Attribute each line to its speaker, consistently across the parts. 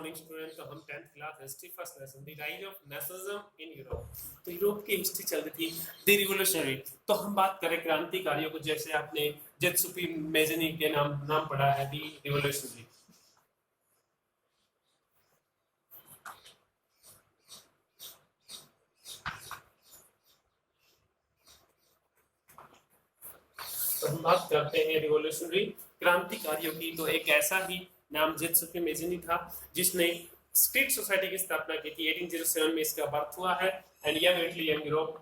Speaker 1: Morning student. तो हम 10th class history first lesson the rise of nationalism in Europe. तो Europe की history चल रही थी द रिवोल्यूशनरी। तो हम बात करें क्रांतिकारियों को, जैसे आपने जेत्सुपी मेज़नी के नाम पढ़ा है, द रिवोल्यूशनरी। तो हम बात करते हैं रिवोल्यूशनरी क्रांतिकारियों की। तो एक ऐसा ही नाम जेत्सुपी मेज़नी था जिसने स्ट्रीट सोसाइटी की स्थापना की थी। 1807 में इसका बर्थ हुआ है and young Italy young Europe.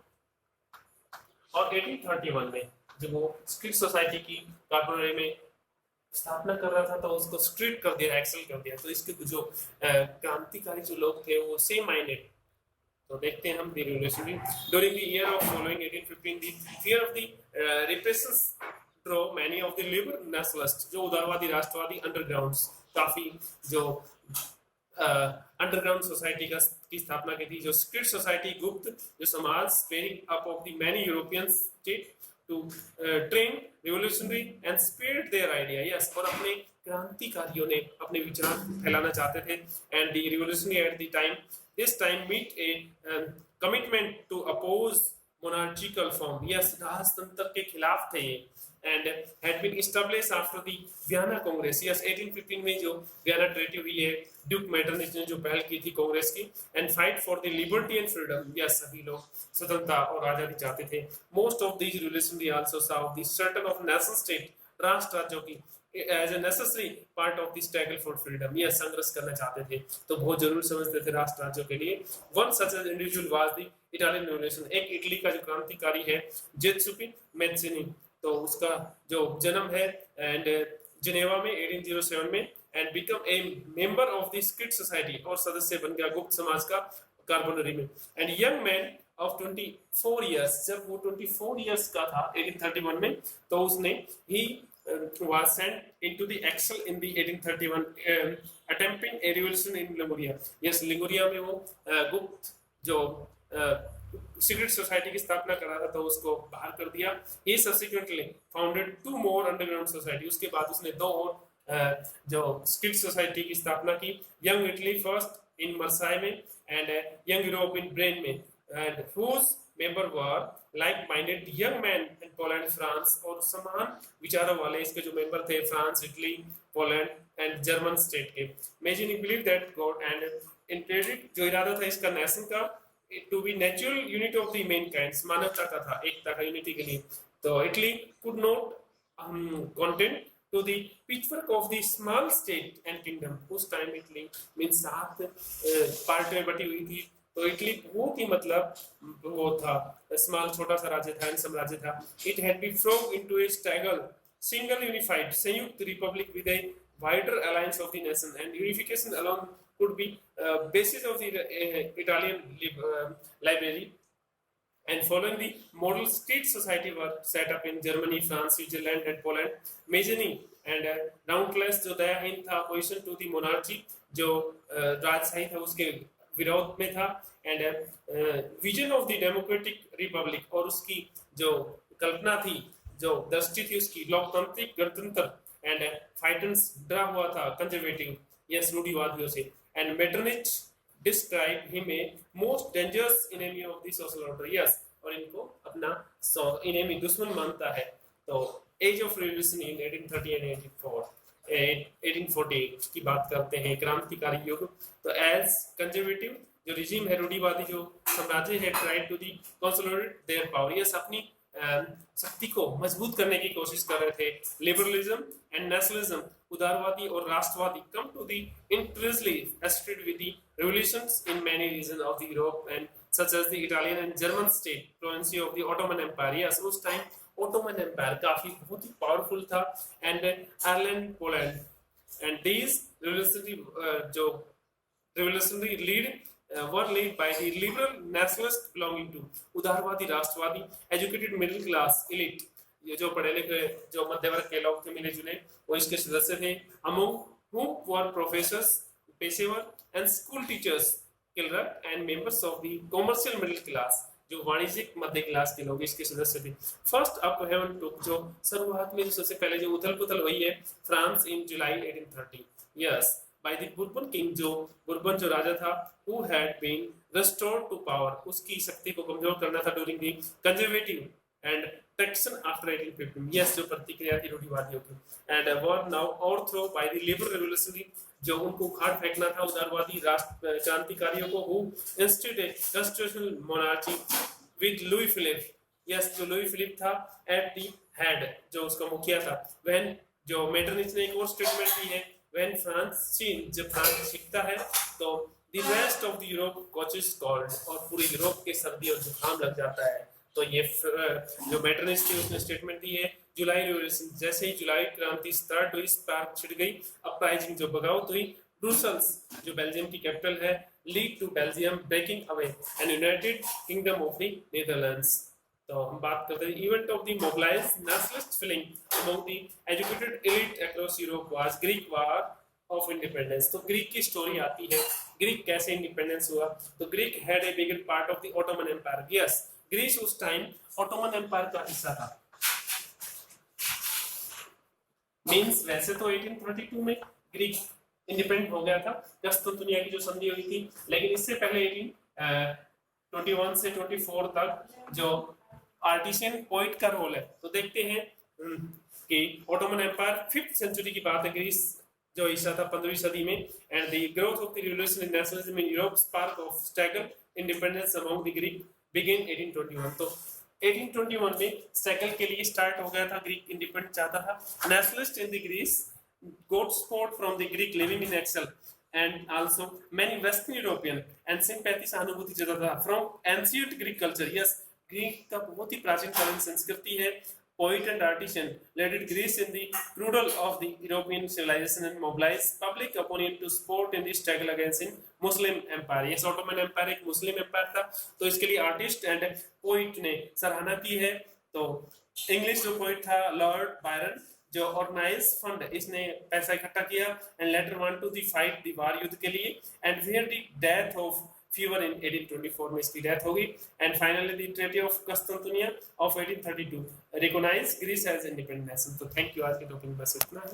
Speaker 1: और 1831 में जब वो स्ट्रीट सोसाइटी की कार्बोनरी में स्थापना कर रहा था तो उसको स्ट्रीट कर दिया, एक्सेल कर दिया। तो इसके जो क्रांतिकारी जो लोग थे वो सेम माइंडेड। तो देखते हैं हम revolutionary during the year of following 1815 the fear of the repressions drew many of the liberal nationalist, जो उदारवादी राष्ट्रवादी अंडरग्राउंड्स, काफी जो अंडरग्राउंड सोसाइटी की स्थापना की थी, जो स्ट्रीट सोसाइटी, गुप्त जो समाज, springing up of the many European state to train revolutionary and spread their idea. Yes, और अपने क्रांतिकारियों ने अपने विचार फैलाना चाहते थे। And the revolutionary at the time this time meet a commitment to oppose monarchical form. Yes, राजतंत्र के खिलाफ थे ये, and had been established after the Vienna Congress. Yes, 1815 में जो वियना ट्रीटी हुई है, ड्यूक मेटरनिच ने जो पहल की थी कांग्रेस की, and fight for the liberty and freedom. Yes, सभी लोग स्वतंत्रता और आजादी चाहते थे। Most of these revolutionary also saw the certain of nation state, राष्ट्र राज्यों की as a necessary part of the struggle for freedom. यह संघर्ष करना चाहते थे, तो बहुत जरूर समझते थे राष्ट्र राज्यों के लिए। One such an individual was the Italian Revolution. एक इटली का जो क्रांतिकारी है जेत्सुपी मेज़नी, तो उसका जो जन्म है एंड जिनेवा में 1807 में, and become a member of the street society, और सदस्य बन गया गुप्त समाज का कार्बोनरी में। And young man of 24 years, जब वो 24 इयर्स का था 1831 में, तो उसने ही was sent into the exile in the 1831 attempting a revolution in Lemuria. Yes, Liguria में वो गुप्त जो सीक्रेट सोसाइटी की स्थापना कर रहा था, तो उसको बाहर कर दिया। He subsequently founded 2 more underground society. उसके बाद उसने 2 और जो स्ट्रीट सोसाइटी की स्थापना की, यंग इटली फर्स्ट इन मर्साई में and young Europe in brain में, and whose member were like-minded young men in Poland, France, और समान विचारों वाले इसके जो मेंबर थे France, Italy, Poland and German state के। Mazzini believed that God and intended, जो इरादा था इसका नेशन का, to be natural unit of the mankind, मानवता का था, एकता का, यूनिटी के लिए। तो Italy could not content to the pitchfork of the small state and kingdom. उस टाइम इटली मीन्स 7 पार्ट में बटी हुई थी, तो इटली बहुत ही मतलब वो था, स्मॉल छोटा सा राज्य था, साम्राज्य था। It had been forged into a स्टैगल सिंगल यूनिफाइड संयुक्त republic with a wider alliance of the nation, and unification alone could be basis of the Italian library. And following the model state society were set up in Germany, France, Switzerland and Poland. Mazzini and doubtless जो दयाहीन था, opposition to the monarchy, जो राजशाही था उसके विरोध में था, and vision of the democratic Republic, और उसकी जो कल्पना थी, जो दृष्टि थी उसकी लोकतांत्रिक गणतंत्र, एंड फाइटन्स डरा हुआ था कंजर्वेटिव, यस रूढ़िवादियों से। And Metternich describe him a most dangerous enemy of the social order. Yes, और इनको अपना एनिमी, दुश्मन मानता है। तो age of revolution in 1830 and 1848 की बात करते हैं, क्रांतिकारी युग। तो एज कंजर्वेटिव जो रिजीम है, रूढ़िवादी जो साम्राज्य है, tried to the consolidate their power, yes अपनी शक्ति को मजबूत करने की कोशिश कर रहे थे। लिबरलिज्म एंड नेशनलिज्म, उदारवादी और राष्ट्रवादी, कम टू दी इंटेंसली एस्टेड with the revolutions in many region of the Europe and such as the Italian and German state province of the Ottoman Empire. Yes, उस टाइम ऑटोमन एम्पायर काफी बहुत ही powerful था, and Ireland, Poland, and these revolutionary lead were led by the liberal nationalists belonging to उदारवादी राष्ट्रवादी educated middle class elite, ये जो पढ़े लिखे जो मध्य वर्ग के लोग थे, मिले जुले, वो इसके सदस्य थे। among whom were professors, पेशेवर and school teachers, clerks and members of the commercial middle class, जो वाणिज्यिक मध्य क्लास के लोग इसके सदस्य थे। फर्स्ट अप हेवन टुक, जो शुरुआत में सबसे पहले जो उथल पुथल हुई है France in July 1830। Yes, by the Bourbon king, जो बुर्बन जो राजा था, who had been restored to power, उसकी शक्ति को कमजोर करना था during the conservative and traction after 1815, yes, जो प्रतिक्रिया थी रूढ़िवादियों की, and were now overthrown by the liberal revolutionary, जो उनको उखाड़ फेंकना था उदारवादी राष्ट्र क्रांतिकारियों को, who instituted a constitutional monarchy with Louis Philippe, yes, जो लुई फिलिप था at the head, जो उसका मुखिया था, when जो मेटरनिच ने एक और स्टेटमेंट दी है, when France चीन, जब फ्रांस सीखता है तो the rest of the Europe catches cold, और पूरे यूरोप के सर्दी और जुकाम लग जाता है। तो ये जो मेटरनिच थी उसने स्टेटमेंट दी है, जुलाई रिवॉल्यूशन, जैसे ही जुलाई क्रांति स्टार्ट हुई, स्पार्क छिड़ गई, अपराइजिंग जो बगावत हुई, ब्रुसेल्स जो बेल्जियम की कैपिटल है, lead to Belgium breaking away and United Kingdom of the Netherlands. तो हम बात करते हैं event of the mobilised nationalist feeling among the educated elite across Europe was Greek war of independence. तो Greek की story आती है, ग्रीक कैसे इंडिपेंडेंस हुआ। तो Greek had a bigger part of the Ottoman Empire, yes, Greece उस time Ottoman Empire का हिस्सा था। मींस वैसे तो 1832 में ग्रीक इंडिपेंडेंट हो गया था, कस्तूंतनिया की जो संधि हुई थी, लेकिन इससे पहले 1821 से 24 तक जो आर्टिशियन पोइट का रोल है। तो देखते हैं कि ऑटोमन एम्पायर 5th सेंचुरी की बात है, ग्रीस जो हिस्सा था 15वीं सदी में, and the growth of the revolution in nationalism in Europe spark of struggle independence among the Greek begin 1821। तो 1821 में स्ट्रगल के लिए स्टार्ट हो गया था, ग्रीक इंडिपेंडेंट चाहता था। Nationalist in the Greece got support from the Greek living in exile and also many Western European and sympathy सहानुभूति जताता था from ancient Greek culture, yes, Greek का बहुत ही प्राचीन कालीन संस्कृति है। Poet and artisan led Greece in the cradle of the European civilization and mobilized public opinion to support in the struggle against in Muslim empire। yes, Ottoman empire एक मुस्लिम empire था, तो इसके लिए आर्टिस्ट एंड पोइट ने सराहना की है। तो इंग्लिश जो पोइट था लॉर्ड बायरन, जो ऑर्गेनाइज फंड, इसने पैसा इकट्ठा किया and later went to the fight the war, युद्ध के लिए, and where the death of fever in 1824 में इसकी डेथ होगी। And finally the treaty of कस्तूंतनिया of 1832 recognise Greece as independent nation. तो थैंक यू, आज के टॉपिक बस इतना है।